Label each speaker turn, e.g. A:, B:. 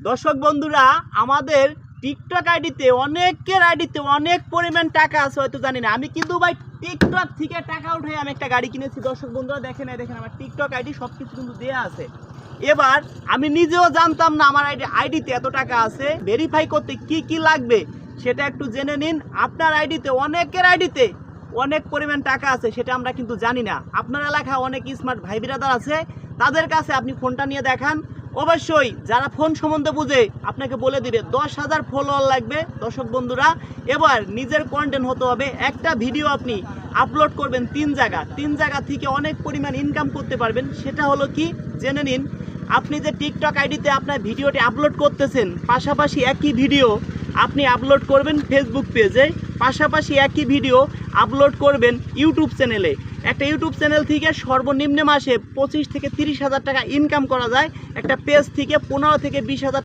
A: দর্শক বন্ধুরা, আমাদের টিকটক আইডিতে অনেকের আইডিতে অনেক পরিমাণ টাকা আছে, হয়তো জানি না। আমি কিন্তু ভাই টিকটক থেকে টাকা উঠে আমি একটা গাড়ি কিনেছি। দর্শক বন্ধুরা দেখেন আমার টিকটক আইডি সব কিছু কিন্তু দেওয়া আছে। এবার আমি নিজেও জানতাম না আমার আইডিতে এত টাকা আছে। ভেরিফাই করতে কি কি লাগবে সেটা একটু জেনে নিন। আপনার আইডিতে অনেকের আইডিতে অনেক পরিমাণ টাকা আছে, সেটা আমরা কিন্তু জানি না। আপনার এলাকায় অনেক স্মার্ট ভাই বিরাদার আছে, তাদের কাছে আপনি ফোনটা নিয়ে দেখান। অবশ্যই যারা ফোন সম্বন্ধে বুঝে আপনাকে বলে দিবে 10,000 ফলোয়ার লাগবে। দর্শক বন্ধুরা, এবার নিজের কন্টেন্ট হতে হবে। একটা ভিডিও আপনি আপলোড করবেন তিন জায়গা থেকে অনেক পরিমাণ ইনকাম করতে পারবেন। সেটা হলো কি জেনে নিন। আপনি যে টিকটক আইডিতে আপনার ভিডিওটি আপলোড করতেছেন, পাশাপাশি একই ভিডিও আপনি আপলোড করবেন ফেসবুক পেজে, পাশাপাশি একই ভিডিও আপলোড করবেন ইউটিউব চ্যানেলে। একটা ইউটিউব চ্যানেল থেকে সর্বনিম্ন মাসে 25 থেকে 30 হাজার টাকা ইনকাম করা যায়। একটা পেজ থেকে 15 থেকে 20 হাজার